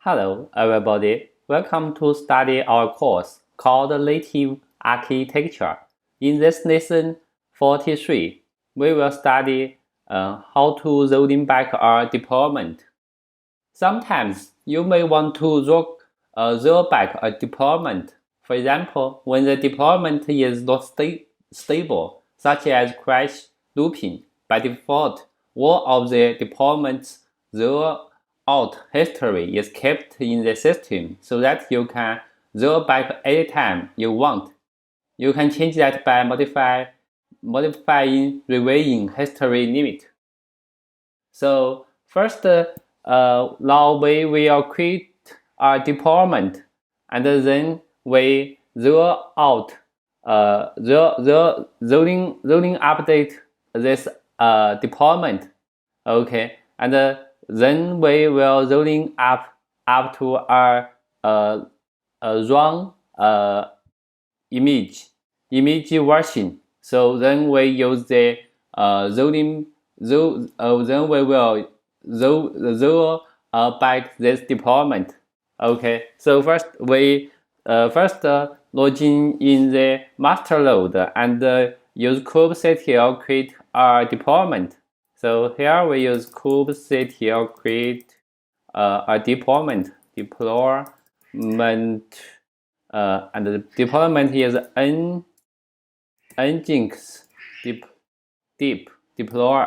Hello, everybody. Welcome to study our course called Native Architecture. In this lesson 43, we will study how to rolling back our deployment. Sometimes you may want to roll back a deployment. For example, when the deployment is not stable, such as crash looping, by default, all of the deployment's roll-out history is kept in the system so that you can roll back anytime you want. You can change that by modifying reviewing history limit. So first, now we will create a deployment, and then we roll out rolling update this deployment. Okay, and then we will rolling up to our run image version. So then we use the then we will roll back this deployment. Okay, so first we login in the master node and use kubectl create our deployment. So here we use kubectl create a deployment, and the deployment is nginx deploy.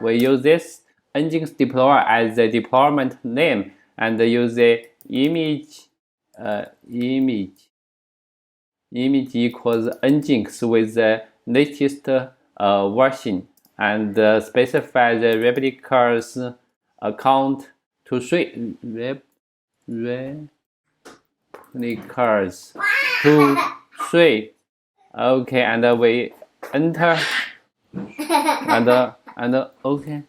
We use this nginx deploy as the deployment name and use the image equals nginx with the latest version, and specify the replicas count to 3 replicas to 3. Okay, and we enter and okay,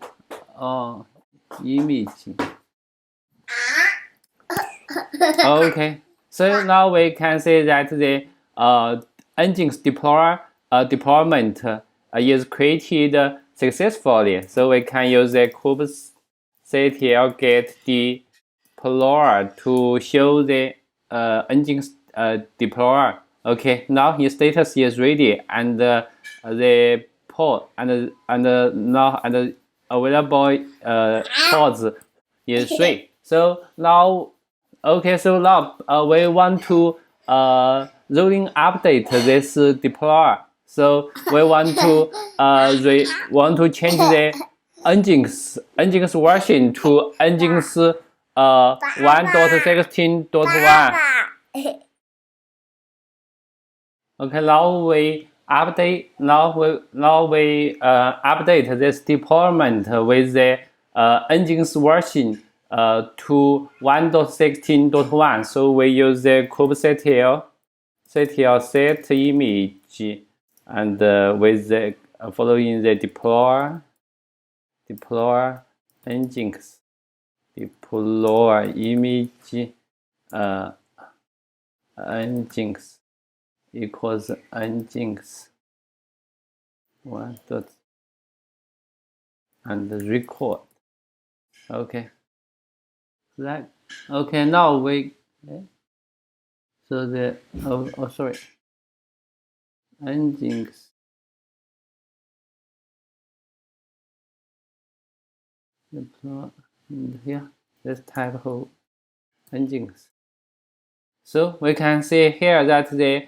image. Okay, so now we can see that the nginx deployment is created successfully. So we can use the kubectl get deploy to show the nginx deploy. Okay, now his status is ready, and the pod and available pods is 3. So now, okay, so now we want to rolling update this deploy. So we want to change the nginx version to nginx 1.16.1. Okay, now we update. Now we update this deployment with the nginx version to 1.16.1. So we use the kubectl set image, and with the following the deploy nginx deploy image nginx equals nginx 1. And record. Okay, right. Okay, now we so the sorry, nginx deploy here, this type of nginx. So we can see here that the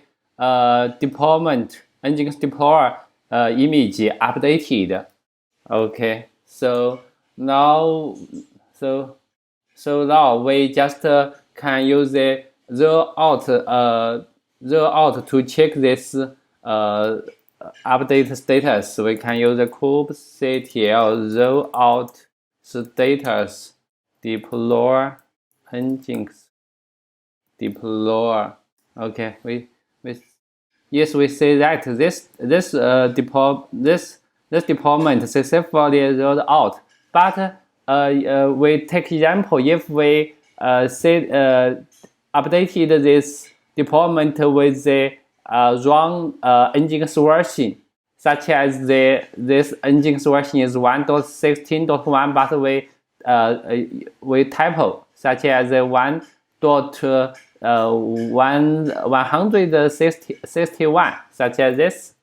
deployment nginx deploy image updated. Okay, so now now we just can use the roll out to check this update status. We can use the kubectl roll out status deploy nginx deploy. Okay, we say that this deployment successfully rolled out. But we take example if we updated this deployment with the wrong nginx version, such as this nginx version is 1.16.1, but we with typo, such as 1.161, such as this.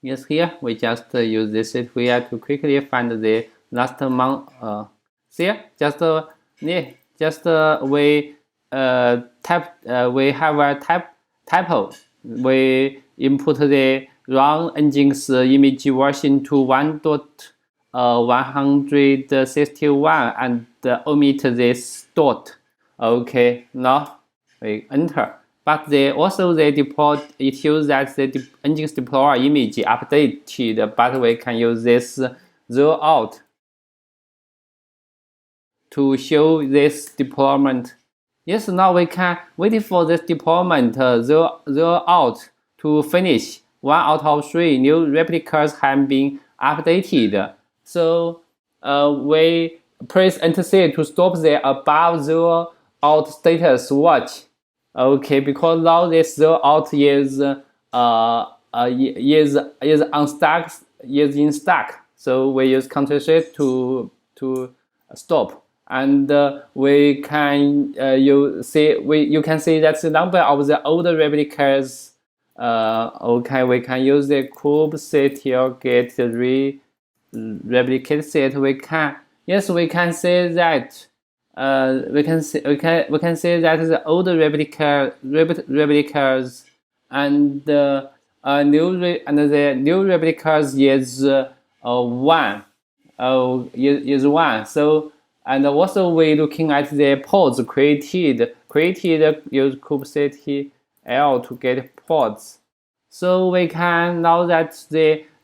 Yes, here we just use this here to quickly find the last month. See, just we we have a typo. We input the wrong engine's image version to 1.161 and omit this dot. Okay, now we enter. But they deploy. It shows that the engines deploy image updated, but we can use this zero out to show this deployment. Yes, now we can wait for this deployment zero out to finish. 1 out of 3 new replicas have been updated. So we press Enter C to stop the above zero out status watch. Okay, because now this zero out is unstuck, is in stack. So we use Ctrl Shift to stop, and we can you can see that the number of the older replicas. Okay, we can use the kubectl get replicate set. We can say that we can say that the old replicas and the new replicas is one. Is one. So and also we looking at the pods created use kubectl to get pods. So we can know that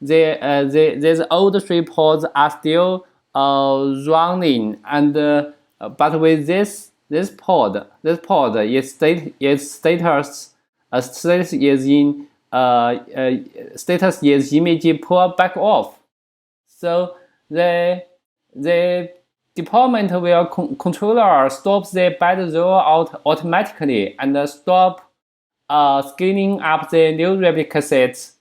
these old 3 pods are still running, and but with this pod its status is in status is image pull back off. So the deployment will controller stops the bad zero out automatically and stop scaling up the new replica sets.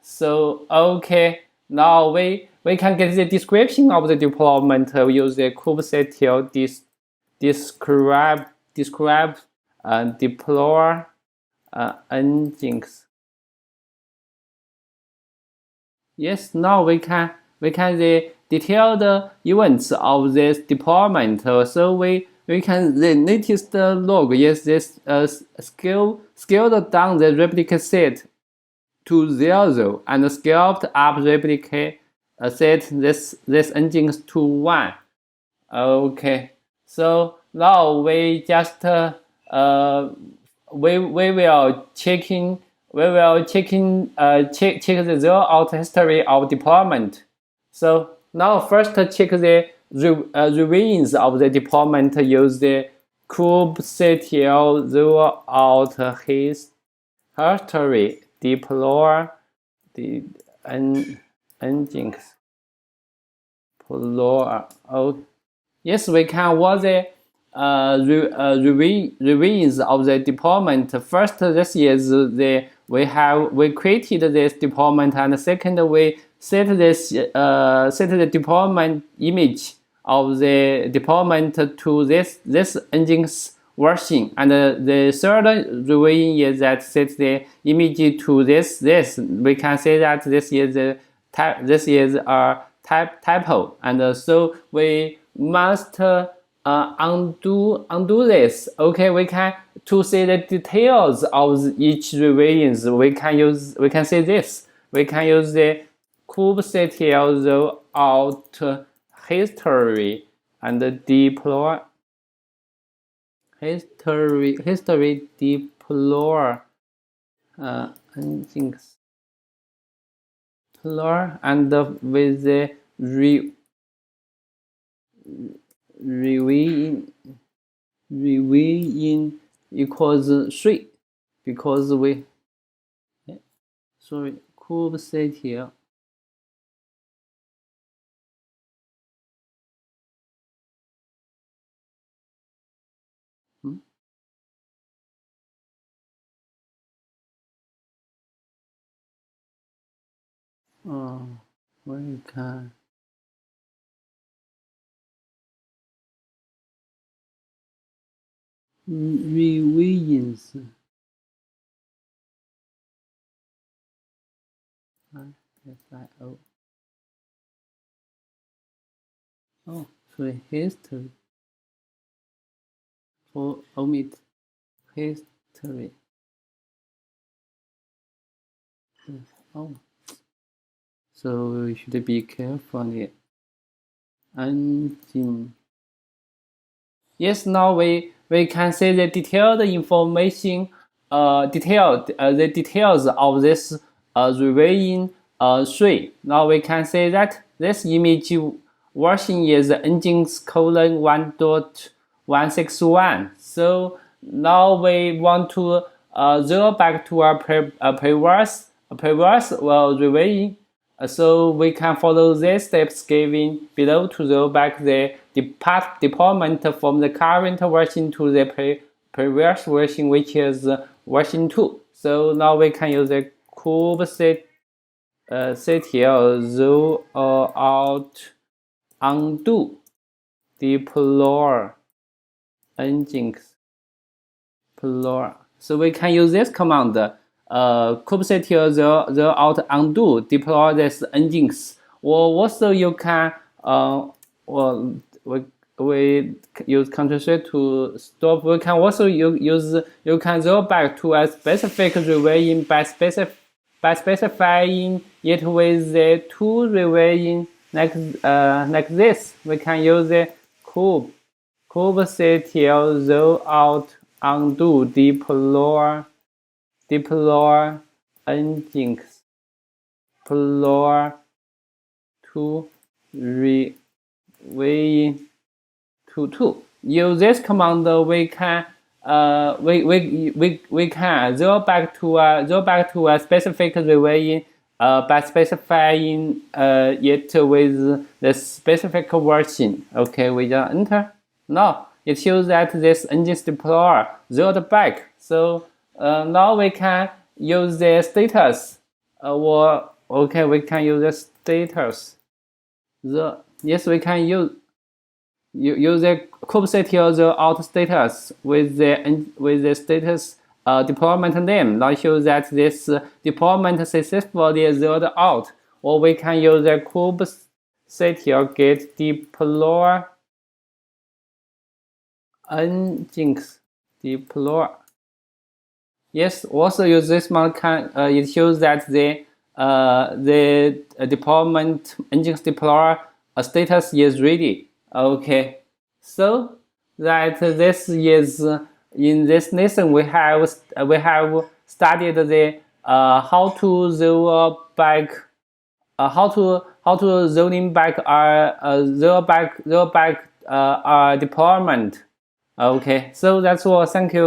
So okay, now we can get the description of the deployment. We use the kubectl describe deploy engines. Yes, now we can the detailed events of this deployment. So we can the latest log. Yes, this scaled down the replica set to 0 and scaled up replica set this engines to 1. Okay, so now we just we will check the zero out history of deployment. So now first check the remains of the deployment. Use the kubectl zero out history deploy the engines. Oh, yes, we can watch the remains of the deployment. First, this is we created this deployment, and second, we set the deployment image of the deployment to this engine's version, and the third remain is that set the image to this. We can say that this is a typo, and so we must undo this. Okay, we can to see the details of each remains. We can say this. We can use the kubectl zero out history and deploy history deploy engines and with the in equals 3 because we kubectl we can revisions. Oh, so history for omit history. Oh, so we should be careful on the engine. Yes, now we can see the detailed information, the details of this reviewing 3. Now we can say that this image version is engines colon 1.161. So now we want to zero back to our previous reviewing. So we can follow these steps given below to roll back the deployment from the current version to the previous version, which is version 2. So now we can use the kubectl roll out undo deploy engines deploy. So we can use this command. Kubectl roll out undo deploy these engines. Or also you can we use Ctrl+C to stop. We can also use you can roll back to a specific reviewing by specifying it with the two reviewing like this. We can use the kubectl roll out undo deploy engines deploy to reviewing to 2. Use this command, we can we can roll back to a specific reviewing by specifying it with the specific version. Okay, we just enter. Now it shows that this engines deploy rolled back. So now we can use the status. Okay, we can use the status. Yes, we can use the kubectl roll out status with the status deployment name. Now shows that this deployment successfully rolled out. Or we can use the kubectl get deploy engines deploy. Yes, also use this one. It shows that the deployment engines deploy status is ready. Okay, so that this is in this lesson we have studied the how to roll back how to rolling back our roll back our deployment. Okay, so that's all. Thank you.